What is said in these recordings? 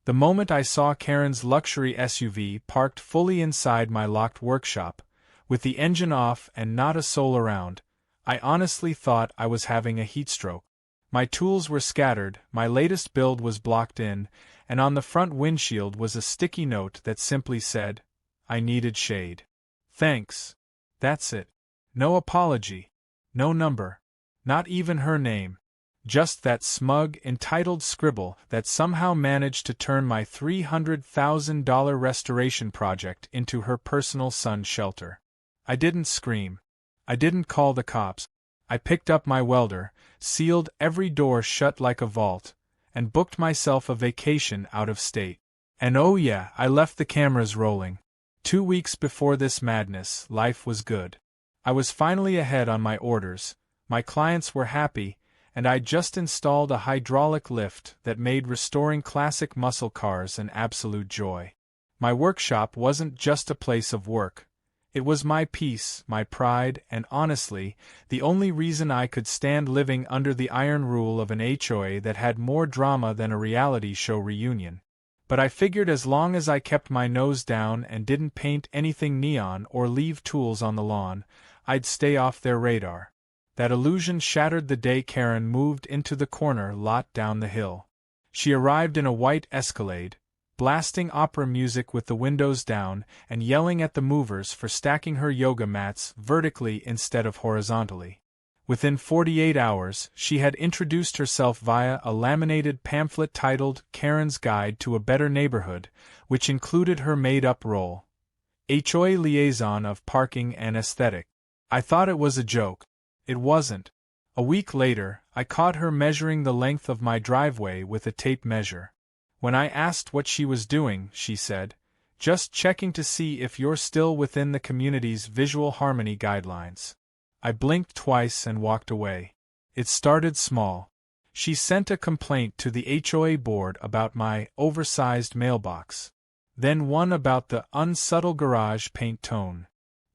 The moment I saw Karen's luxury SUV parked fully inside my locked workshop, with the engine off and not a soul around, I honestly thought I was having a heatstroke. My tools were scattered, my latest build was blocked in, and on the front windshield was a sticky note that simply said, "I needed shade. Thanks." That's it. No apology. No number. Not even her name. Just that smug, entitled scribble that somehow managed to turn my $300,000 restoration project into her personal sun shelter. I didn't scream. I didn't call the cops. I picked up my welder, sealed every door shut like a vault, and booked myself a vacation out of state. And oh yeah, I left the cameras rolling. 2 weeks before this madness, life was good. I was finally ahead on my orders, my clients were happy, and I just installed a hydraulic lift that made restoring classic muscle cars an absolute joy. My workshop wasn't just a place of work. It was my peace, my pride, and honestly, the only reason I could stand living under the iron rule of an HOA that had more drama than a reality show reunion. But I figured as long as I kept my nose down and didn't paint anything neon or leave tools on the lawn, I'd stay off their radar. That illusion shattered the day Karen moved into the corner lot down the hill. She arrived in a white Escalade, blasting opera music with the windows down and yelling at the movers for stacking her yoga mats vertically instead of horizontally. Within 48 hours, she had introduced herself via a laminated pamphlet titled Karen's Guide to a Better Neighborhood, which included her made-up role, HOA Liaison of Parking and Aesthetic. I thought it was a joke. It wasn't. A week later, I caught her measuring the length of my driveway with a tape measure. When I asked what she was doing, she said, "Just checking to see if you're still within the community's visual harmony guidelines." I blinked twice and walked away. It started small. She sent a complaint to the HOA board about my oversized mailbox. Then one about the unsubtle garage paint tone.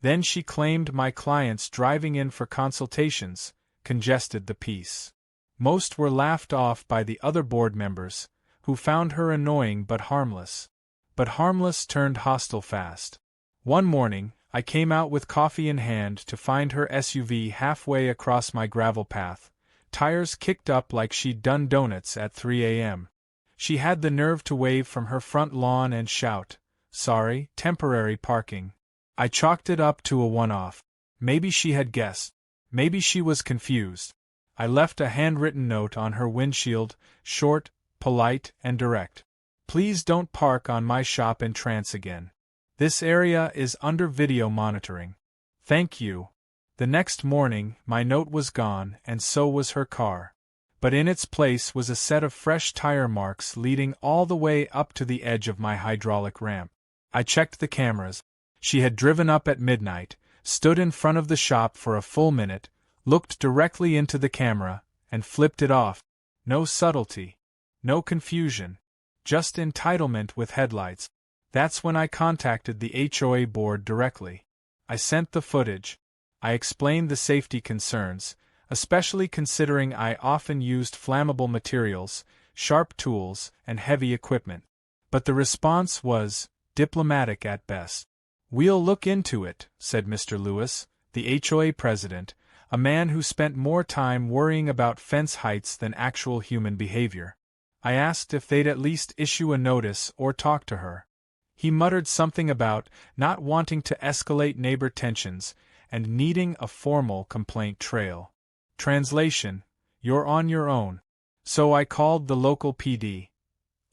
Then she claimed my clients driving in for consultations congested the peace. Most were laughed off by the other board members, who found her annoying but harmless. But harmless turned hostile fast. One morning, I came out with coffee in hand to find her SUV halfway across my gravel path, tires kicked up like she'd done donuts at 3 a.m. She had the nerve to wave from her front lawn and shout, "Sorry, temporary parking." I chalked it up to a one-off. Maybe she had guessed. Maybe she was confused. I left a handwritten note on her windshield, short, polite, and direct. "Please don't park on my shop entrance again. This area is under video monitoring. Thank you." The next morning, my note was gone, and so was her car. But in its place was a set of fresh tire marks leading all the way up to the edge of my hydraulic ramp. I checked the cameras. She had driven up at midnight, stood in front of the shop for a full minute, looked directly into the camera, and flipped it off. No subtlety. No confusion. Just entitlement with headlights. That's when I contacted the HOA board directly. I sent the footage. I explained the safety concerns, especially considering I often used flammable materials, sharp tools, and heavy equipment. But the response was diplomatic at best. "We'll look into it," said Mr. Lewis, the HOA president, a man who spent more time worrying about fence heights than actual human behavior. I asked if they'd at least issue a notice or talk to her. He muttered something about not wanting to escalate neighbor tensions and needing a formal complaint trail. Translation: "You're on your own." So I called the local PD.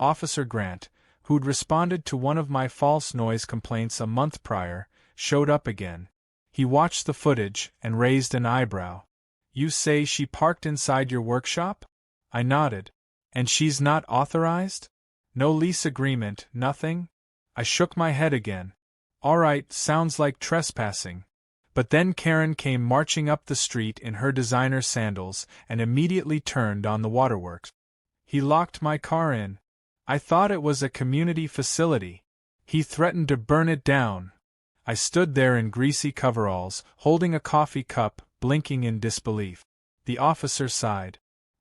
Officer Grant, who'd responded to one of my false noise complaints a month prior, showed up again. He watched the footage and raised an eyebrow. "You say she parked inside your workshop?" I nodded. "And she's not authorized? No lease agreement, nothing?" I shook my head again. "All right, sounds like trespassing." But then Karen came marching up the street in her designer sandals and immediately turned on the waterworks. He locked my car in. I thought it was a community facility. He threatened to burn it down. I stood there in greasy coveralls, holding a coffee cup, blinking in disbelief. The officer sighed.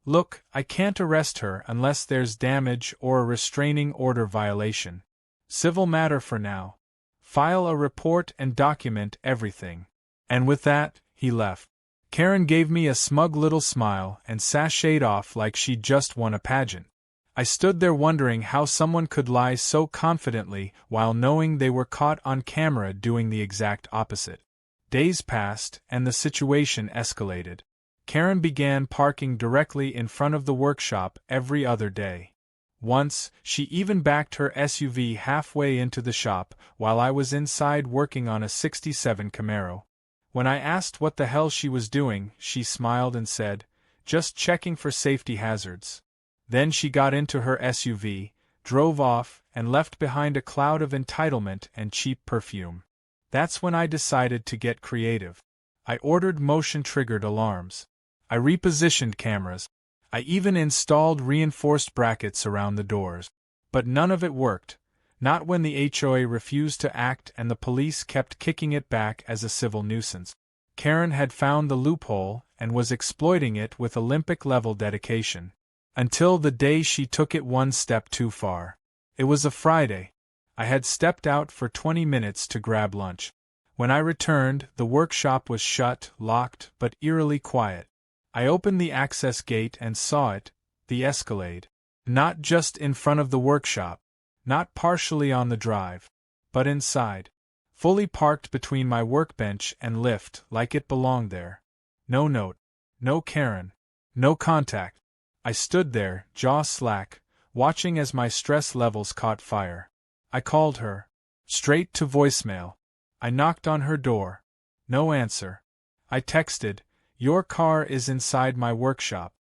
Look, I can't arrest her unless there's damage or a restraining order violation. Civil matter for now. File a report and document everything." And with that, he left. Karen gave me a smug little smile and sashayed off like she'd just won a pageant. I stood there wondering how someone could lie so confidently while knowing they were caught on camera doing the exact opposite. Days passed, and the situation escalated. Karen began parking directly in front of the workshop every other day. Once, she even backed her SUV halfway into the shop while I was inside working on a '67 Camaro. When I asked what the hell she was doing, she smiled and said, "Just checking for safety hazards." Then she got into her SUV, drove off, and left behind a cloud of entitlement and cheap perfume. That's when I decided to get creative. I ordered motion-triggered alarms. I repositioned cameras. I even installed reinforced brackets around the doors. But none of it worked, not when the HOA refused to act and the police kept kicking it back as a civil nuisance. Karen had found the loophole and was exploiting it with Olympic-level dedication. Until the day she took it one step too far. It was a Friday. I had stepped out for 20 minutes to grab lunch. When I returned, the workshop was shut, locked, but eerily quiet. I opened the access gate and saw it, the Escalade. Not just in front of the workshop, not partially on the drive, but inside. Fully parked between my workbench and lift like it belonged there. No note. No Karen. No contact. I stood there, jaw slack, watching as my stress levels caught fire. I called her. Straight to voicemail. I knocked on her door. No answer. I texted, "Your car is inside my workshop.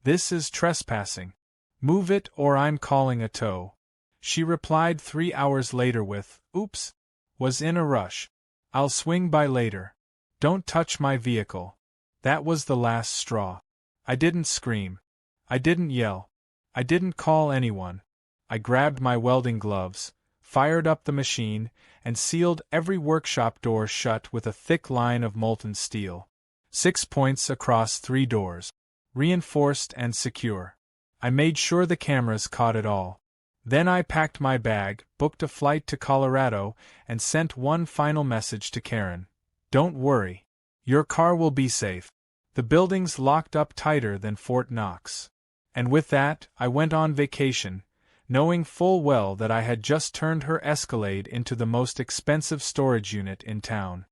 This is trespassing. Move it or I'm calling a tow." She replied 3 hours later with, "Oops. Was in a rush. I'll swing by later. Don't touch my vehicle." That was the last straw. I didn't scream. I didn't yell. I didn't call anyone. I grabbed my welding gloves, fired up the machine, and sealed every workshop door shut with a thick line of molten steel. 6 points across 3 doors. Reinforced and secure. I made sure the cameras caught it all. Then I packed my bag, booked a flight to Colorado, and sent one final message to Karen. "Don't worry. Your car will be safe. The building's locked up tighter than Fort Knox." And with that, I went on vacation, knowing full well that I had just turned her Escalade into the most expensive storage unit in town.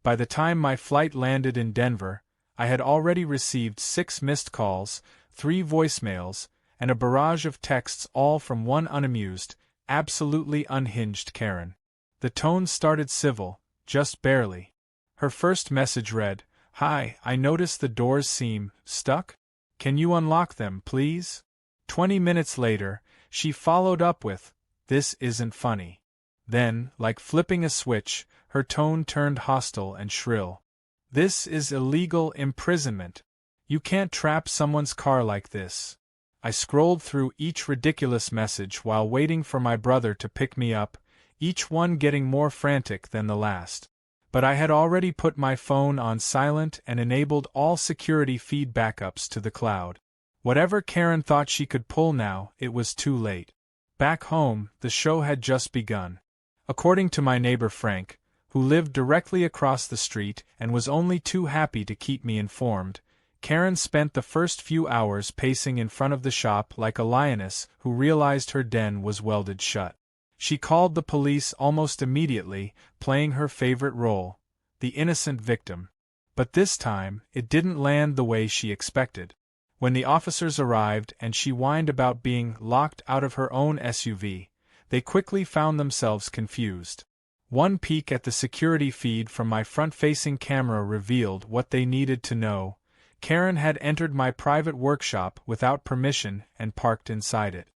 By the time my flight landed in Denver, I had already received 6 missed calls, 3 voicemails, and a barrage of texts, all from one unamused, absolutely unhinged Karen. The tone started civil, just barely. Her first message read, "Hi, I notice the doors seem stuck. Can you unlock them, please?" 20 minutes later, she followed up with, "This isn't funny." Then, like flipping a switch, her tone turned hostile and shrill. "This is illegal imprisonment. You can't trap someone's car like this." I scrolled through each ridiculous message while waiting for my brother to pick me up, each one getting more frantic than the last. But I had already put my phone on silent and enabled all security feed backups to the cloud. Whatever Karen thought she could pull now, it was too late. Back home, the show had just begun. According to my neighbor Frank, who lived directly across the street and was only too happy to keep me informed, Karen spent the first few hours pacing in front of the shop like a lioness who realized her den was welded shut. She called the police almost immediately, playing her favorite role, the innocent victim. But this time, it didn't land the way she expected. When the officers arrived and she whined about being locked out of her own SUV, they quickly found themselves confused. One peek at the security feed from my front-facing camera revealed what they needed to know. Karen had entered my private workshop without permission and parked inside it.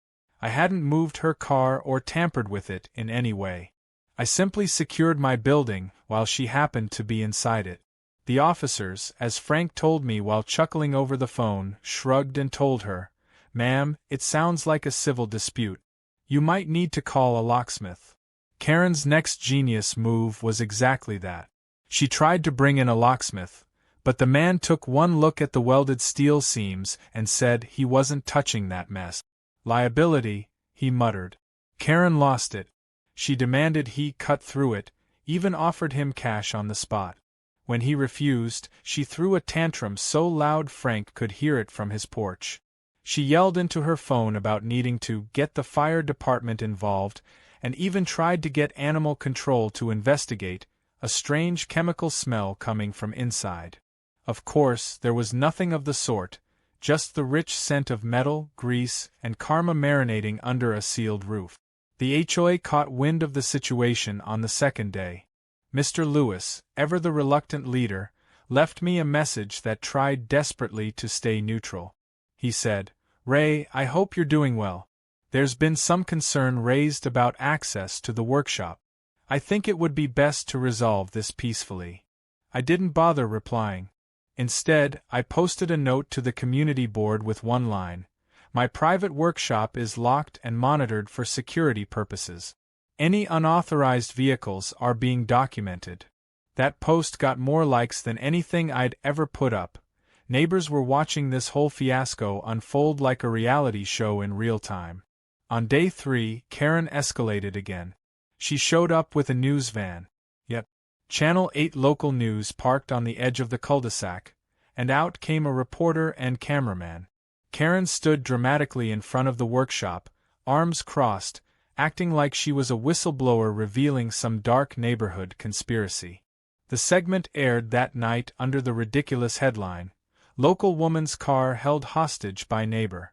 I hadn't moved her car or tampered with it in any way. I simply secured my building while she happened to be inside it. The officers, as Frank told me while chuckling over the phone, shrugged and told her, "Ma'am, it sounds like a civil dispute. You might need to call a locksmith." Karen's next genius move was exactly that. She tried to bring in a locksmith, But the man took one look at the welded steel seams and said he wasn't touching that mess. Liability, he muttered. Karen lost it. She demanded he cut through it, even offered him cash on the spot. When he refused, she threw a tantrum so loud Frank could hear it from his porch. She yelled into her phone about needing to get the fire department involved, and even tried to get animal control to investigate, a strange chemical smell coming from inside. Of course, there was nothing of the sort, just the rich scent of metal, grease, and karma marinating under a sealed roof. The HOA caught wind of the situation on the second day. Mr. Lewis, ever the reluctant leader, left me a message that tried desperately to stay neutral. He said, "Ray, I hope you're doing well. There's been some concern raised about access to the workshop. I think it would be best to resolve this peacefully." I didn't bother replying. Instead, I posted a note to the community board with one line: "My private workshop is locked and monitored for security purposes. Any unauthorized vehicles are being documented." That post got more likes than anything I'd ever put up. Neighbors were watching this whole fiasco unfold like a reality show in real time. On day 3, Karen escalated again. She showed up with a news van. Yep. Channel 8 local news parked on the edge of the cul-de-sac, and out came a reporter and cameraman. Karen stood dramatically in front of the workshop, arms crossed, acting like she was a whistleblower revealing some dark neighborhood conspiracy. The segment aired that night under the ridiculous headline, "Local Woman's Car Held Hostage by Neighbor."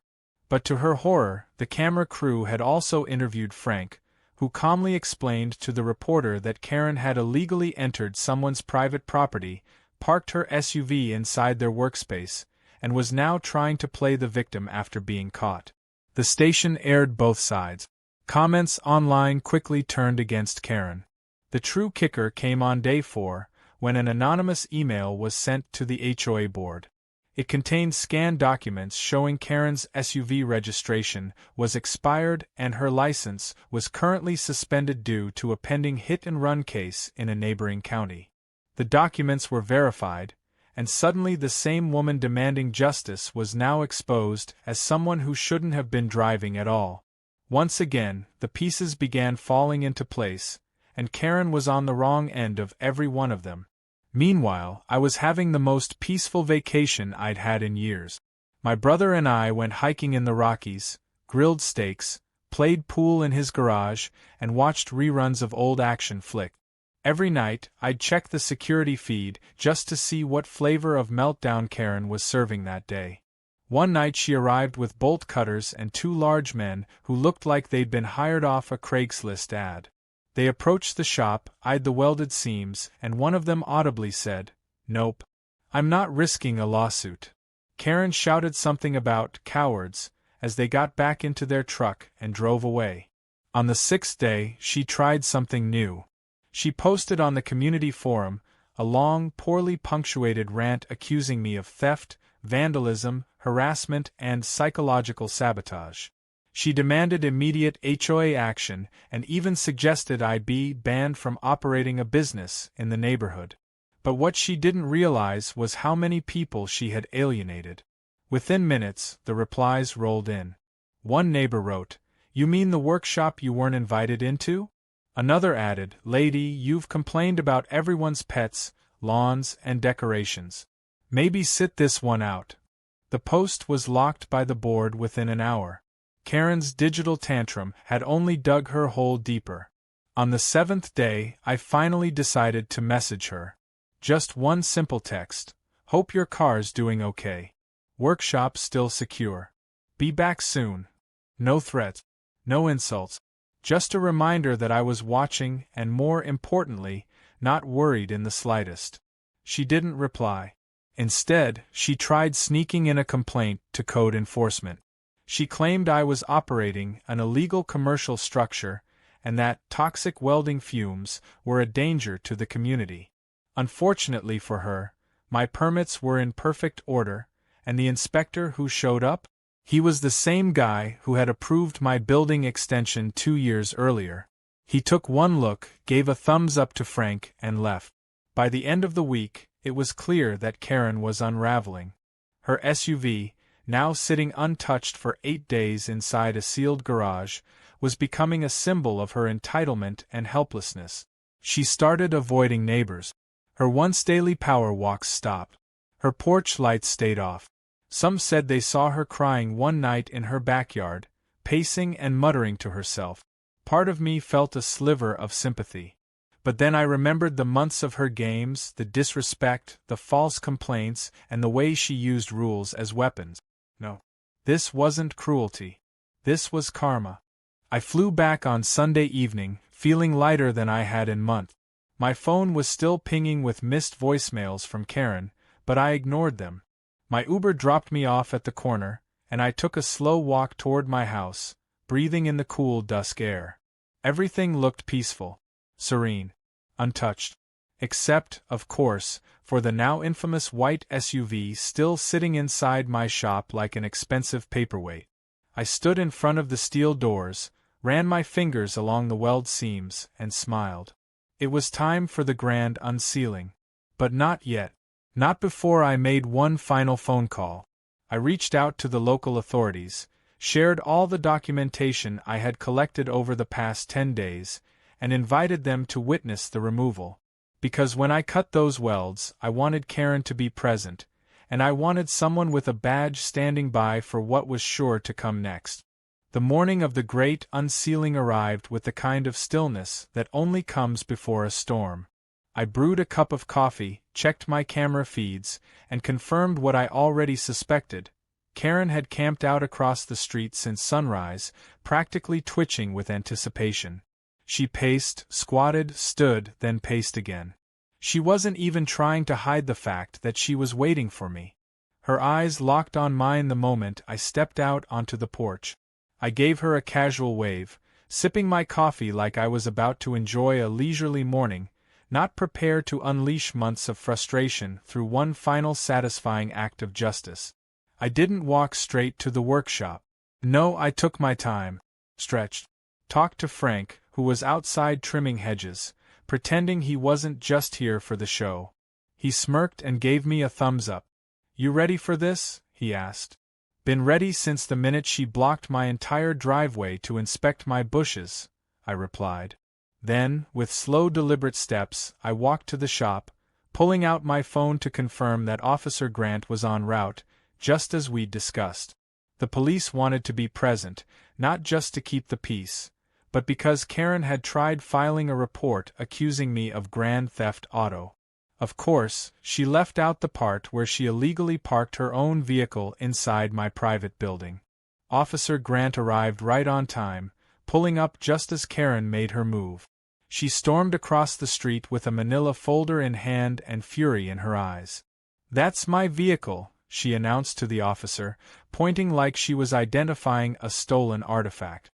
But to her horror, the camera crew had also interviewed Frank, who calmly explained to the reporter that Karen had illegally entered someone's private property, parked her SUV inside their workspace, and was now trying to play the victim after being caught. The station aired both sides. Comments online quickly turned against Karen. The true kicker came on day 4, when an anonymous email was sent to the HOA board. It contained scanned documents showing Karen's SUV registration was expired and her license was currently suspended due to a pending hit-and-run case in a neighboring county. The documents were verified, and suddenly the same woman demanding justice was now exposed as someone who shouldn't have been driving at all. Once again, the pieces began falling into place, and Karen was on the wrong end of every one of them. Meanwhile, I was having the most peaceful vacation I'd had in years. My brother and I went hiking in the Rockies, grilled steaks, played pool in his garage, and watched reruns of old action flicks. Every night, I'd check the security feed just to see what flavor of meltdown Karen was serving that day. One night she arrived with bolt cutters and 2 large men who looked like they'd been hired off a Craigslist ad. They approached the shop, eyed the welded seams, and one of them audibly said, "Nope. I'm not risking a lawsuit." Karen shouted something about cowards as they got back into their truck and drove away. On the 6th day, she tried something new. She posted on the community forum a long, poorly punctuated rant accusing me of theft, vandalism, harassment, and psychological sabotage. She demanded immediate HOA action and even suggested I be banned from operating a business in the neighborhood. But what she didn't realize was how many people she had alienated. Within minutes, the replies rolled in. One neighbor wrote, "You mean the workshop you weren't invited into?" Another added, "Lady, you've complained about everyone's pets, lawns, and decorations. Maybe sit this one out." The post was locked by the board within an hour. Karen's digital tantrum had only dug her hole deeper. On the 7th day, I finally decided to message her. Just one simple text: "Hope your car's doing okay. Workshop still secure. Be back soon." No threats. No insults. Just a reminder that I was watching and, more importantly, not worried in the slightest. She didn't reply. Instead, she tried sneaking in a complaint to code enforcement. She claimed I was operating an illegal commercial structure and that toxic welding fumes were a danger to the community. Unfortunately for her, my permits were in perfect order, and the inspector who showed up? He was the same guy who had approved my building extension 2 years earlier. He took one look, gave a thumbs up to Frank, and left. By the end of the week, It was clear that Karen was unraveling. Her SUV, now sitting untouched for 8 days inside a sealed garage, was becoming a symbol of her entitlement and helplessness. She started avoiding neighbors. Her once daily power walks stopped. Her porch lights stayed off. Some said they saw her crying one night in her backyard, pacing and muttering to herself. Part of me felt a sliver of sympathy. But then I remembered the months of her games, the disrespect, the false complaints, and the way she used rules as weapons. No. This wasn't cruelty. This was karma. I flew back on Sunday evening, feeling lighter than I had in months. My phone was still pinging with missed voicemails from Karen, but I ignored them. My Uber dropped me off at the corner, and I took a slow walk toward my house, breathing in the cool dusk air. Everything looked peaceful, serene, untouched. Except, of course, for the now infamous white SUV still sitting inside my shop like an expensive paperweight. I stood in front of the steel doors, ran my fingers along the weld seams, and smiled. It was time for the grand unsealing. But not yet. Not before I made one final phone call. I reached out to the local authorities, shared all the documentation I had collected over the past 10 days, and invited them to witness the removal. Because when I cut those welds, I wanted Karen to be present, and I wanted someone with a badge standing by for what was sure to come next. The morning of the great unsealing arrived with the kind of stillness that only comes before a storm. I brewed a cup of coffee, checked my camera feeds, and confirmed what I already suspected. Karen had camped out across the street since sunrise, practically twitching with anticipation. She paced, squatted, stood, then paced again. She wasn't even trying to hide the fact that she was waiting for me. Her eyes locked on mine the moment I stepped out onto the porch. I gave her a casual wave, sipping my coffee like I was about to enjoy a leisurely morning, not prepared to unleash months of frustration through one final satisfying act of justice. I didn't walk straight to the workshop. No, I took my time, stretched, talked to Frank, who was outside trimming hedges, pretending he wasn't just here for the show. He smirked and gave me a thumbs up. "You ready for this?" he asked. "Been ready since the minute she blocked my entire driveway to inspect my bushes," I replied. Then, with slow deliberate steps, I walked to the shop, pulling out my phone to confirm that Officer Grant was en route, just as we'd discussed. The police wanted to be present, not just to keep the peace, but because Karen had tried filing a report accusing me of grand theft auto. Of course, she left out the part where she illegally parked her own vehicle inside my private building. Officer Grant arrived right on time, pulling up just as Karen made her move. She stormed across the street with a manila folder in hand and fury in her eyes. "That's my vehicle," she announced to the officer, pointing like she was identifying a stolen artifact.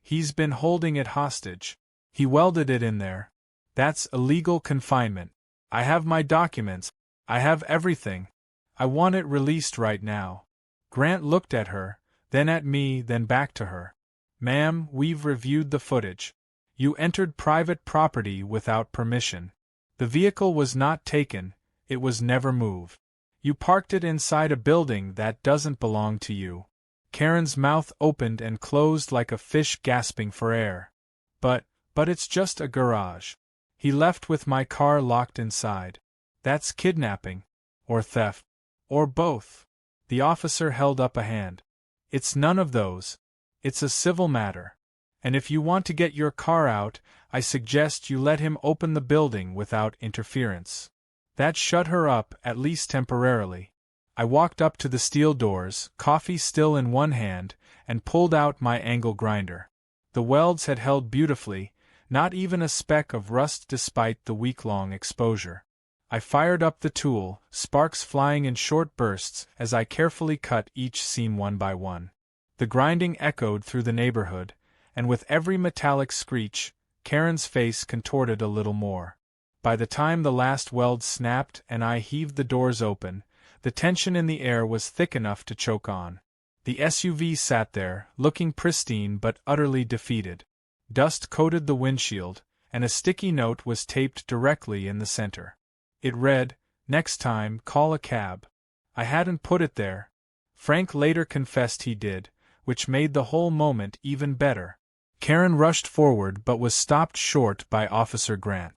"He's been holding it hostage. He welded it in there. That's illegal confinement. I have my documents. I have everything. I want it released right now." Grant looked at her, then at me, then back to her. "Ma'am, we've reviewed the footage. You entered private property without permission. The vehicle was not taken, it was never moved. You parked it inside a building that doesn't belong to you." Karen's mouth opened and closed like a fish gasping for air. But it's just a garage. He left with my car locked inside. That's kidnapping. Or theft. Or both." The officer held up a hand. "It's none of those. It's a civil matter. And if you want to get your car out, I suggest you let him open the building without interference." That shut her up, at least temporarily. I walked up to the steel doors, coffee still in one hand, and pulled out my angle grinder. The welds had held beautifully, not even a speck of rust despite the week-long exposure. I fired up the tool, sparks flying in short bursts as I carefully cut each seam one by one. The grinding echoed through the neighborhood, and with every metallic screech, Karen's face contorted a little more. By the time the last weld snapped and I heaved the doors open, the tension in the air was thick enough to choke on. The SUV sat there, looking pristine but utterly defeated. Dust coated the windshield, and a sticky note was taped directly in the center. It read, Next time, call a cab. I hadn't put it there. Frank later confessed he did, which made the whole moment even better. Karen rushed forward but was stopped short by Officer Grant.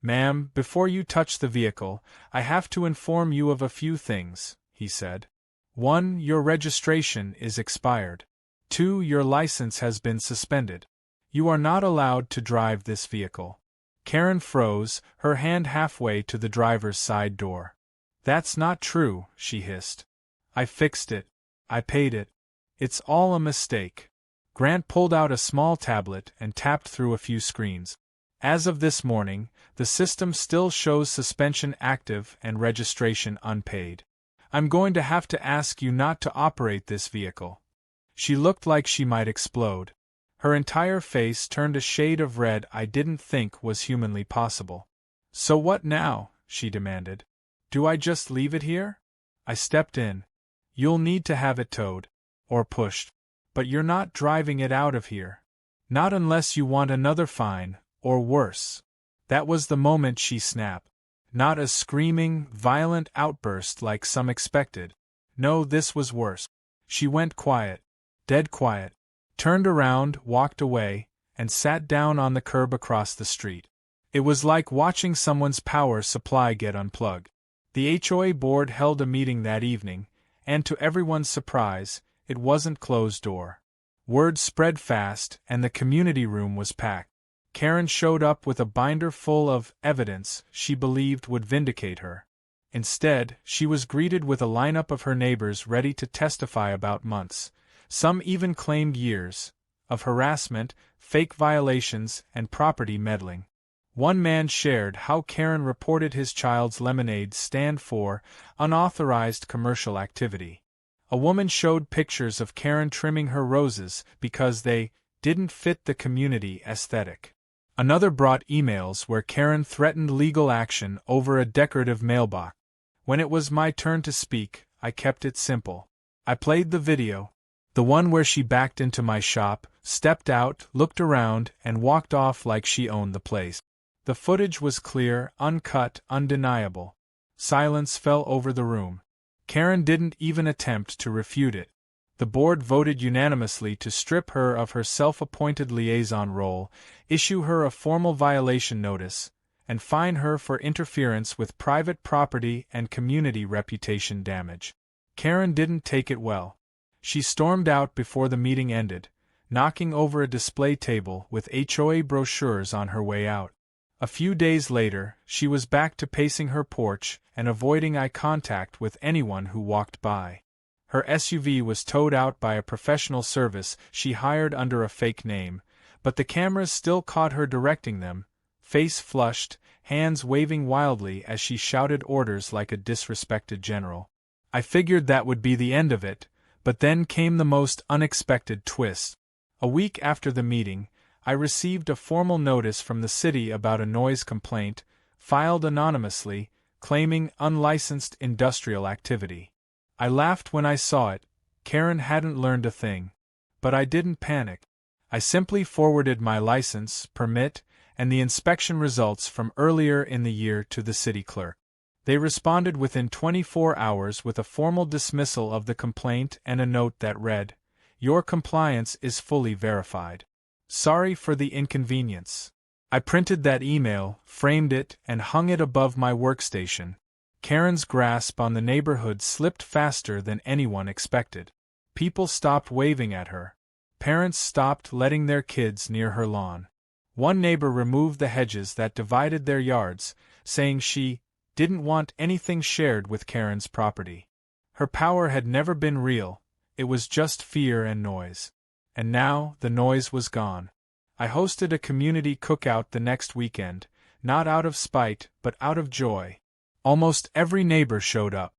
"Ma'am, before you touch the vehicle, I have to inform you of a few things," he said. "1. Your registration is expired. 2. Your license has been suspended. You are not allowed to drive this vehicle." Karen froze, her hand halfway to the driver's side door. "That's not true," she hissed. "I fixed it. I paid it. It's all a mistake." Grant pulled out a small tablet and tapped through a few screens. "As of this morning, the system still shows suspension active and registration unpaid. I'm going to have to ask you not to operate this vehicle." She looked like she might explode. Her entire face turned a shade of red I didn't think was humanly possible. "So what now?" she demanded. "Do I just leave it here?" I stepped in. "You'll need to have it towed. Or pushed. But you're not driving it out of here. Not unless you want another fine, or worse." That was the moment she snapped. Not a screaming, violent outburst like some expected. No, this was worse. She went quiet. Dead quiet. Turned around, walked away, and sat down on the curb across the street. It was like watching someone's power supply get unplugged. The HOA board held a meeting that evening, and to everyone's surprise, it wasn't closed door. Word spread fast, and the community room was packed. Karen showed up with a binder full of evidence she believed would vindicate her. Instead, she was greeted with a lineup of her neighbors ready to testify about months, some even claimed years, of harassment, fake violations, and property meddling. One man shared how Karen reported his child's lemonade stand for unauthorized commercial activity. A woman showed pictures of Karen trimming her roses because they didn't fit the community aesthetic. Another brought emails where Karen threatened legal action over a decorative mailbox. When it was my turn to speak, I kept it simple. I played the video, the one where she backed into my shop, stepped out, looked around, and walked off like she owned the place. The footage was clear, uncut, undeniable. Silence fell over the room. Karen didn't even attempt to refute it. The board voted unanimously to strip her of her self-appointed liaison role, issue her a formal violation notice, and fine her for interference with private property and community reputation damage. Karen didn't take it well. She stormed out before the meeting ended, knocking over a display table with HOA brochures on her way out. A few days later, she was back to pacing her porch and avoiding eye contact with anyone who walked by. Her SUV was towed out by a professional service she hired under a fake name, but the cameras still caught her directing them, face flushed, hands waving wildly as she shouted orders like a disrespected general. I figured that would be the end of it, but then came the most unexpected twist. A week after the meeting, I received a formal notice from the city about a noise complaint, filed anonymously, claiming unlicensed industrial activity. I laughed when I saw it. Karen hadn't learned a thing. But I didn't panic. I simply forwarded my license, permit, and the inspection results from earlier in the year to the city clerk. They responded within 24 hours with a formal dismissal of the complaint and a note that read, "Your compliance is fully verified. Sorry for the inconvenience." I printed that email, framed it, and hung it above my workstation. Karen's grasp on the neighborhood slipped faster than anyone expected. People stopped waving at her. Parents stopped letting their kids near her lawn. One neighbor removed the hedges that divided their yards, saying she didn't want anything shared with Karen's property. Her power had never been real, it was just fear and noise. And now, the noise was gone. I hosted a community cookout the next weekend, not out of spite, but out of joy. Almost every neighbor showed up.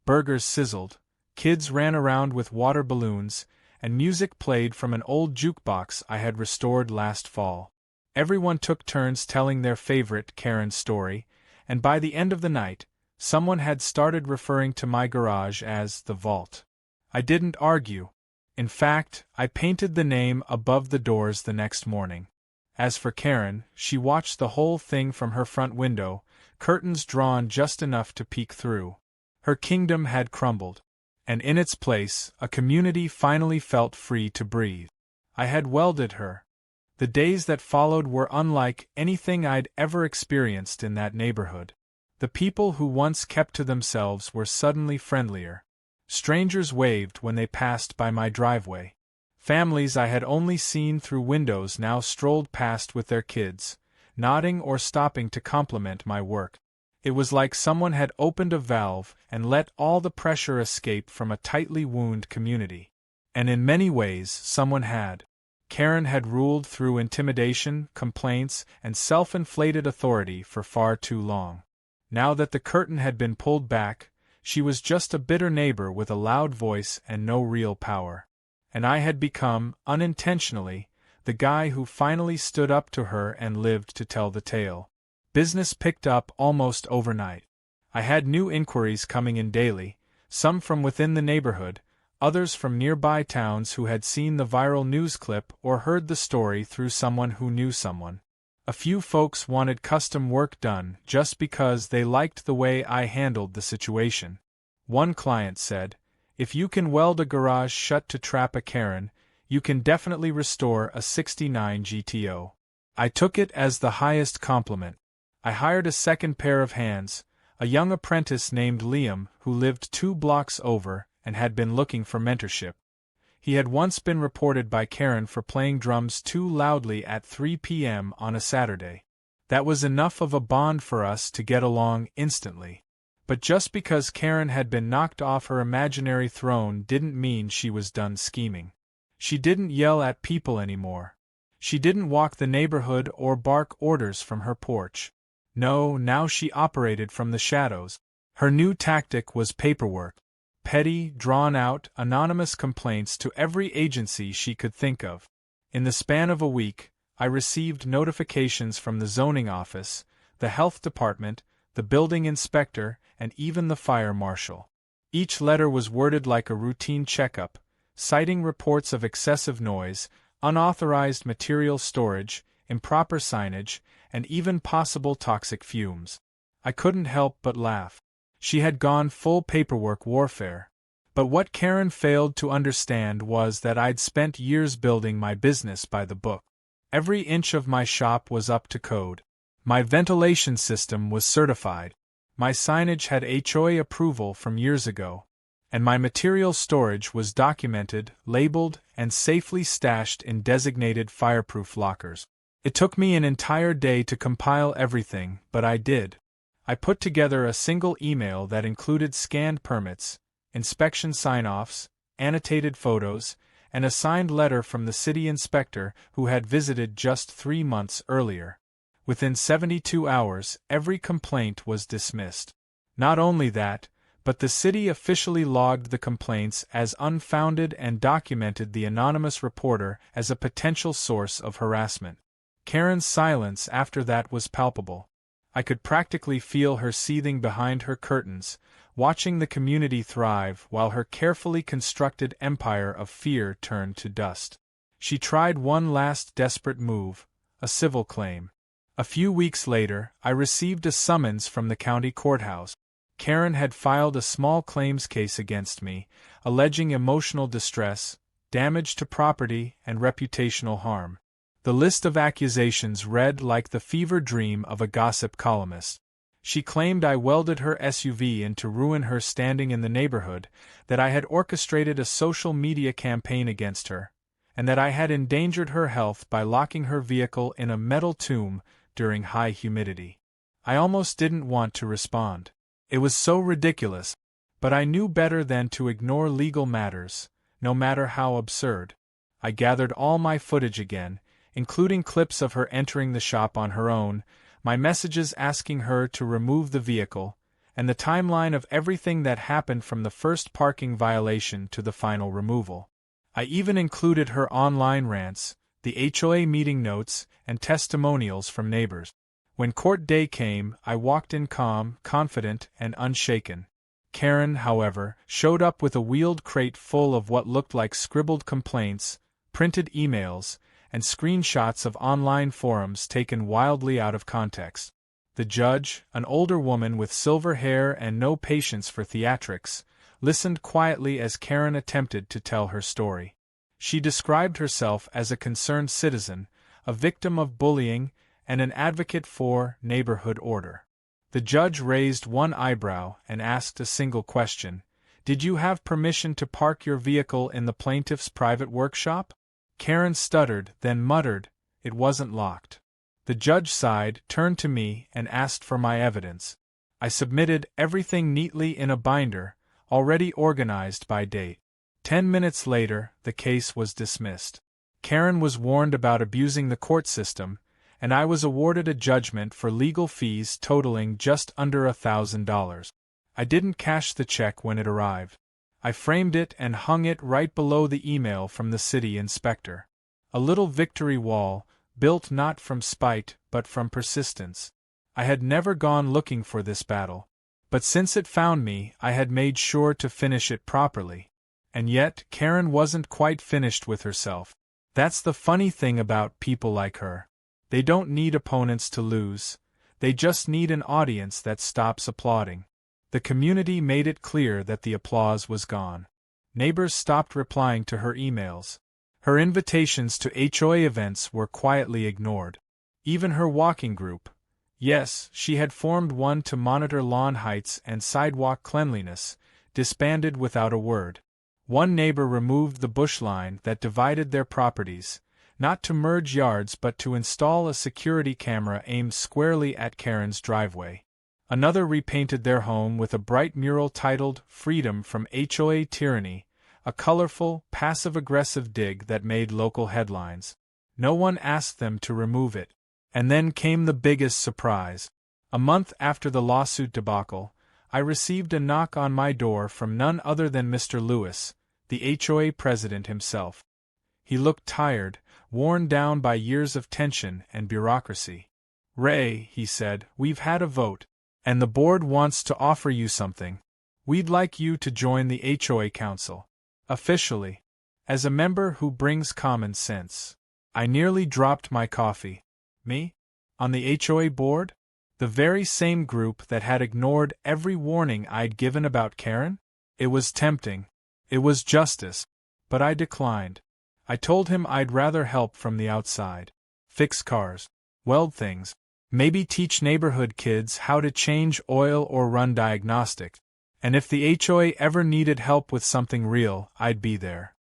Burgers sizzled, kids ran around with water balloons, and music played from an old jukebox I had restored last fall. Everyone took turns telling their favorite Karen story, and by the end of the night, someone had started referring to my garage as the vault. I didn't argue. In fact, I painted the name above the doors the next morning. As for Karen, she watched the whole thing from her front window, curtains drawn just enough to peek through. Her kingdom had crumbled, and in its place, a community finally felt free to breathe. I had welded her. The days that followed were unlike anything I'd ever experienced in that neighborhood. The people who once kept to themselves were suddenly friendlier. Strangers waved when they passed by my driveway. Families I had only seen through windows now strolled past with their kids, nodding or stopping to compliment my work. It was like someone had opened a valve and let all the pressure escape from a tightly wounded community. And in many ways, someone had. Karen had ruled through intimidation, complaints, and self-inflated authority for far too long. Now that the curtain had been pulled back, she was just a bitter neighbor with a loud voice and no real power. And I had become, unintentionally, the guy who finally stood up to her and lived to tell the tale. Business picked up almost overnight. I had new inquiries coming in daily, some from within the neighborhood, others from nearby towns who had seen the viral news clip or heard the story through someone who knew someone. A few folks wanted custom work done just because they liked the way I handled the situation. One client said, "If you can weld a garage shut to trap a Karen, you can definitely restore a '69 GTO." I took it as the highest compliment. I hired a second pair of hands, a young apprentice named Liam who lived 2 blocks over and had been looking for mentorship. He had once been reported by Karen for playing drums too loudly at 3 p.m. on a Saturday. That was enough of a bond for us to get along instantly. But just because Karen had been knocked off her imaginary throne didn't mean she was done scheming. She didn't yell at people anymore. She didn't walk the neighborhood or bark orders from her porch. No, now she operated from the shadows. Her new tactic was paperwork. Petty, drawn-out, anonymous complaints to every agency she could think of. In the span of a week, I received notifications from the zoning office, the health department, the building inspector, and even the fire marshal. Each letter was worded like a routine checkup, citing reports of excessive noise, unauthorized material storage, improper signage, and even possible toxic fumes. I couldn't help but laugh. She had gone full paperwork warfare. But what Karen failed to understand was that I'd spent years building my business by the book. Every inch of my shop was up to code. My ventilation system was certified. My signage had HOA approval from years ago. And my material storage was documented, labeled, and safely stashed in designated fireproof lockers. It took me an entire day to compile everything, but I did. I put together a single email that included scanned permits, inspection sign-offs, annotated photos, and a signed letter from the city inspector who had visited just 3 months earlier. Within 72 hours, every complaint was dismissed. Not only that, but the city officially logged the complaints as unfounded and documented the anonymous reporter as a potential source of harassment. Karen's silence after that was palpable. I could practically feel her seething behind her curtains, watching the community thrive while her carefully constructed empire of fear turned to dust. She tried one last desperate move, a civil claim. A few weeks later, I received a summons from the county courthouse. Karen had filed a small claims case against me, alleging emotional distress, damage to property, and reputational harm. The list of accusations read like the fever dream of a gossip columnist. She claimed I welded her SUV in to ruin her standing in the neighborhood, that I had orchestrated a social media campaign against her, and that I had endangered her health by locking her vehicle in a metal tomb during high humidity. I almost didn't want to respond. It was so ridiculous, but I knew better than to ignore legal matters, no matter how absurd. I gathered all my footage again, including clips of her entering the shop on her own, my messages asking her to remove the vehicle, and the timeline of everything that happened from the first parking violation to the final removal. I even included her online rants, the HOA meeting notes, and testimonials from neighbors. When court day came, I walked in calm, confident, and unshaken. Karen, however, showed up with a wheeled crate full of what looked like scribbled complaints, printed emails, and screenshots of online forums taken wildly out of context. The judge, an older woman with silver hair and no patience for theatrics, listened quietly as Karen attempted to tell her story. She described herself as a concerned citizen, a victim of bullying, and an advocate for neighborhood order. The judge raised one eyebrow and asked a single question: "Did you have permission to park your vehicle in the plaintiff's private workshop?" Karen stuttered, then muttered, "It wasn't locked." The judge sighed, turned to me, and asked for my evidence. I submitted everything neatly in a binder, already organized by date. 10 minutes later, the case was dismissed. Karen was warned about abusing the court system, and I was awarded a judgment for legal fees totaling just under $1,000. I didn't cash the check when it arrived. I framed it and hung it right below the email from the city inspector. A little victory wall, built not from spite but from persistence. I had never gone looking for this battle, but since it found me, I had made sure to finish it properly. And yet, Karen wasn't quite finished with herself. That's the funny thing about people like her. They don't need opponents to lose, they just need an audience that stops applauding. The community made it clear that the applause was gone. Neighbors stopped replying to her emails. Her invitations to HOA events were quietly ignored. Even her walking group. Yes, she had formed one to monitor lawn heights and sidewalk cleanliness, disbanded without a word. One neighbor removed the bush line that divided their properties, not to merge yards but to install a security camera aimed squarely at Karen's driveway. Another repainted their home with a bright mural titled "Freedom from HOA Tyranny," a colorful, passive-aggressive dig that made local headlines. No one asked them to remove it. And then came the biggest surprise. A month after the lawsuit debacle, I received a knock on my door from none other than Mr. Lewis, the HOA president himself. He looked tired, worn down by years of tension and bureaucracy. "Ray," he said, "we've had a vote, and the board wants to offer you something. We'd like you to join the HOA council. Officially. As a member who brings common sense." I nearly dropped my coffee. Me? On the HOA board? The very same group that had ignored every warning I'd given about Karen? It was tempting. It was justice. But I declined. I told him I'd rather help from the outside. Fix cars. Weld things. Maybe teach neighborhood kids how to change oil or run diagnostics. And if the HOA ever needed help with something real, I'd be there.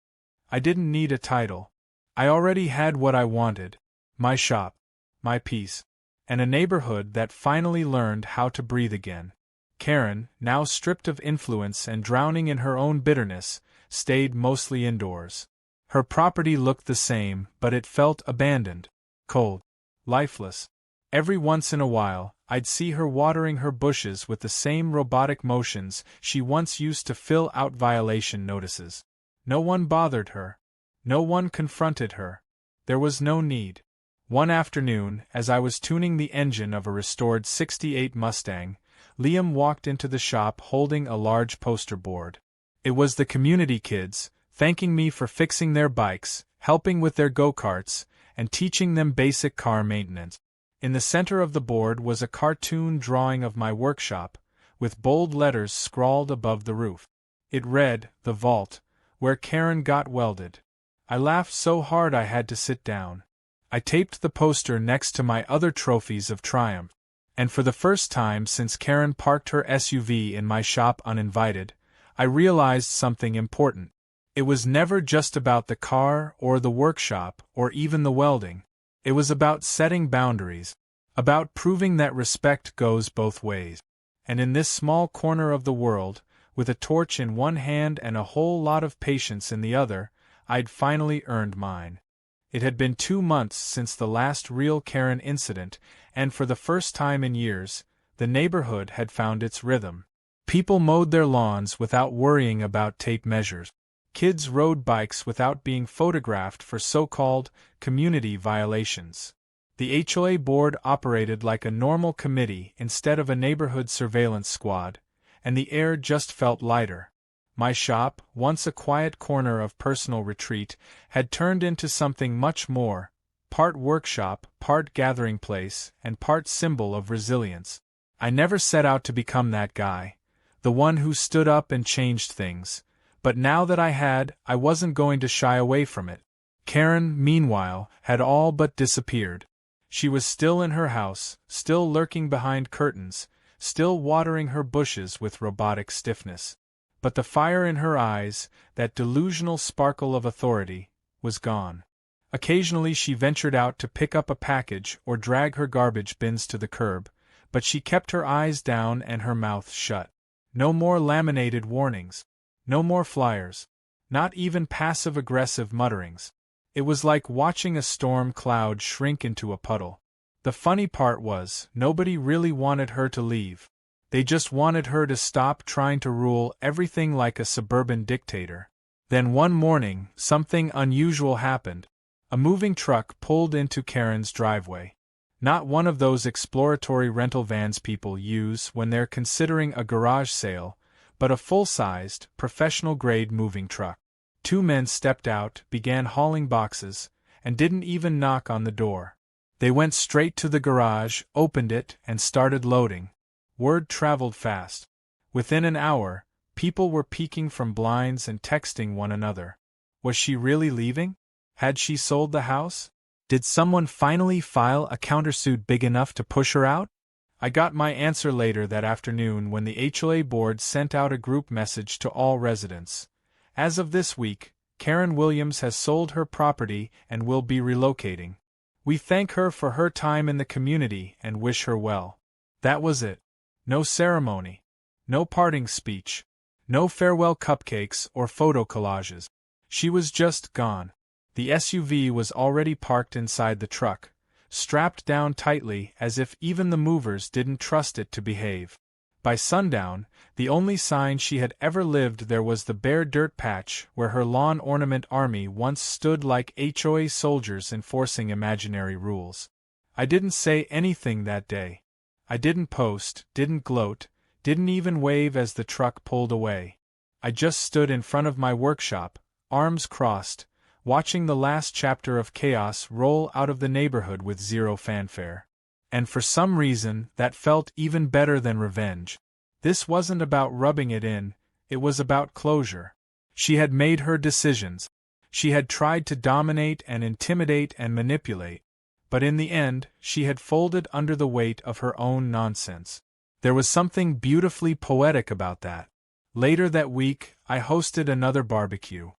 I didn't need a title. I already had what I wanted. My shop. My peace. And a neighborhood that finally learned how to breathe again. Karen, now stripped of influence and drowning in her own bitterness, stayed mostly indoors. Her property looked the same, but it felt abandoned. Cold. Lifeless. Every once in a while, I'd see her watering her bushes with the same robotic motions she once used to fill out violation notices. No one bothered her. No one confronted her. There was no need. One afternoon, as I was tuning the engine of a restored '68 Mustang, Liam walked into the shop holding a large poster board. It was the community kids, thanking me for fixing their bikes, helping with their go-karts, and teaching them basic car maintenance. In the center of the board was a cartoon drawing of my workshop, with bold letters scrawled above the roof. It read, "The Vault, where Karen got welded." I laughed so hard I had to sit down. I taped the poster next to my other trophies of triumph. And for the first time since Karen parked her SUV in my shop uninvited, I realized something important. It was never just about the car or the workshop or even the welding. It was about setting boundaries, about proving that respect goes both ways. And in this small corner of the world, with a torch in one hand and a whole lot of patience in the other, I'd finally earned mine. It had been 2 months since the last real Karen incident, and for the first time in years, the neighborhood had found its rhythm. People mowed their lawns without worrying about tape measures. Kids rode bikes without being photographed for so-called community violations. The HOA board operated like a normal committee instead of a neighborhood surveillance squad, and the air just felt lighter. My shop, once a quiet corner of personal retreat, had turned into something much more, part workshop, part gathering place, and part symbol of resilience. I never set out to become that guy, the one who stood up and changed things, but now that I wasn't going to shy away from it. Karen, meanwhile, had all but disappeared. She was still in her house, still lurking behind curtains, still watering her bushes with robotic stiffness. But the fire in her eyes, that delusional sparkle of authority, was gone. Occasionally she ventured out to pick up a package or drag her garbage bins to the curb, but she kept her eyes down and her mouth shut. No more laminated warnings. No more flyers. Not even passive-aggressive mutterings. It was like watching a storm cloud shrink into a puddle. The funny part was, nobody really wanted her to leave. They just wanted her to stop trying to rule everything like a suburban dictator. Then one morning, something unusual happened. A moving truck pulled into Karen's driveway. Not one of those exploratory rental vans people use when they're considering a garage sale, but a full-sized, professional-grade moving truck. Two men stepped out, began hauling boxes, and didn't even knock on the door. They went straight to the garage, opened it, and started loading. Word traveled fast. Within an hour, people were peeking from blinds and texting one another. Was she really leaving? Had she sold the house? Did someone finally file a countersuit big enough to push her out? I got my answer later that afternoon when the HOA board sent out a group message to all residents. As of this week, Karen Williams has sold her property and will be relocating. We thank her for her time in the community and wish her well. That was it. No ceremony. No parting speech. No farewell cupcakes or photo collages. She was just gone. The SUV was already parked inside the truck, strapped down tightly as if even the movers didn't trust it to behave. By sundown, the only sign she had ever lived there was the bare dirt patch where her lawn ornament army once stood like HOA soldiers enforcing imaginary rules. I didn't say anything that day. I didn't post, didn't gloat, didn't even wave as the truck pulled away. I just stood in front of my workshop, arms crossed, watching the last chapter of chaos roll out of the neighborhood with zero fanfare. And for some reason, that felt even better than revenge. This wasn't about rubbing it in, it was about closure. She had made her decisions. She had tried to dominate and intimidate and manipulate. But in the end, she had folded under the weight of her own nonsense. There was something beautifully poetic about that. Later that week, I hosted another barbecue.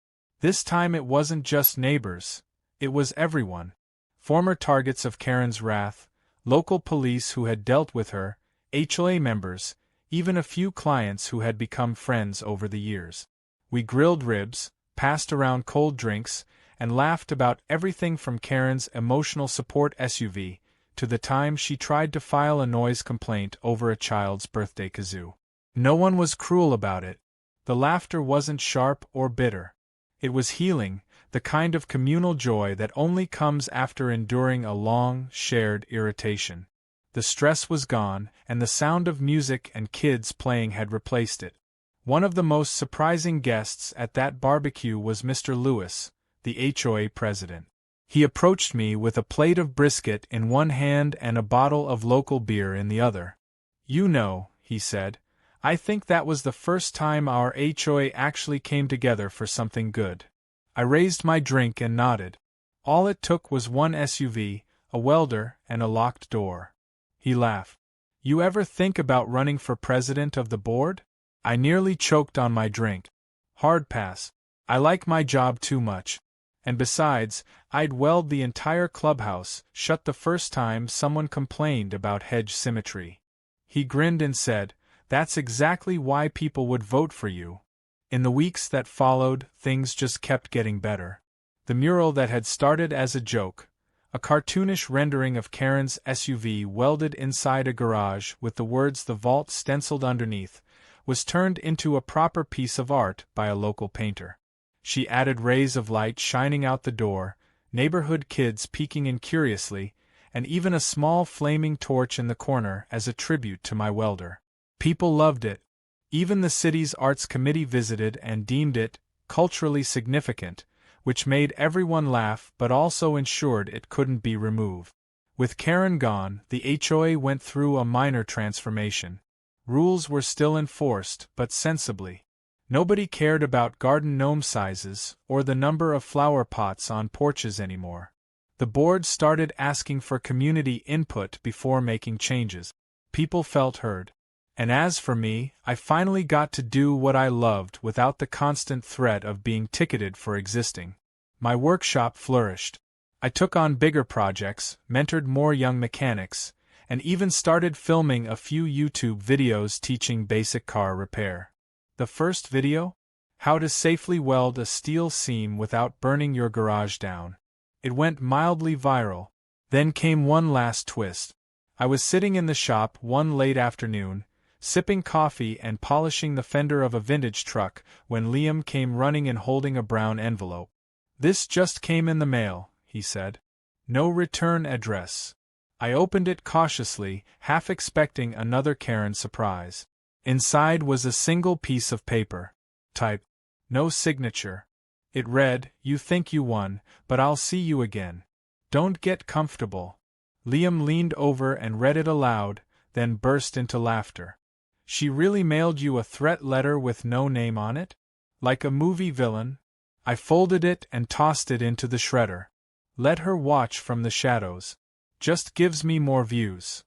This time it wasn't just neighbors, it was everyone. Former targets of Karen's wrath, local police who had dealt with her, HOA members, even a few clients who had become friends over the years. We grilled ribs, passed around cold drinks, and laughed about everything from Karen's emotional support SUV to the time she tried to file a noise complaint over a child's birthday kazoo. No one was cruel about it. The laughter wasn't sharp or bitter. It was healing, the kind of communal joy that only comes after enduring a long, shared irritation. The stress was gone, and the sound of music and kids playing had replaced it. One of the most surprising guests at that barbecue was Mr. Lewis, the HOA president. He approached me with a plate of brisket in one hand and a bottle of local beer in the other. "You know," he said, "I think that was the first time our HOA actually came together for something good." I raised my drink and nodded. All it took was one SUV, a welder, and a locked door. He laughed. "You ever think about running for president of the board?" I nearly choked on my drink. Hard pass. I like my job too much. And besides, I'd weld the entire clubhouse shut the first time someone complained about hedge symmetry. He grinned and said, "That's exactly why people would vote for you." In the weeks that followed, things just kept getting better. The mural that had started as a joke, a cartoonish rendering of Karen's SUV welded inside a garage with the words "The Vault" stenciled underneath, was turned into a proper piece of art by a local painter. She added rays of light shining out the door, neighborhood kids peeking in curiously, and even a small flaming torch in the corner as a tribute to my welder. People loved it. Even the city's arts committee visited and deemed it culturally significant, which made everyone laugh but also ensured it couldn't be removed. With Karen gone, the HOA went through a minor transformation. Rules were still enforced, but sensibly. Nobody cared about garden gnome sizes or the number of flower pots on porches anymore. The board started asking for community input before making changes. People felt heard. And as for me, I finally got to do what I loved without the constant threat of being ticketed for existing. My workshop flourished. I took on bigger projects, mentored more young mechanics, and even started filming a few YouTube videos teaching basic car repair. The first video? How to safely weld a steel seam without burning your garage down. It went mildly viral. Then came one last twist. I was sitting in the shop one late afternoon, sipping coffee and polishing the fender of a vintage truck, when Liam came running and holding a brown envelope. "This just came in the mail," he said. "No return address." I opened it cautiously, half expecting another Karen surprise. Inside was a single piece of paper. Type. No signature. It read, "You think you won, but I'll see you again. Don't get comfortable." Liam leaned over and read it aloud, then burst into laughter. "She really mailed you a threat letter with no name on it? Like a movie villain?" I folded it and tossed it into the shredder. "Let her watch from the shadows. Just gives me more views."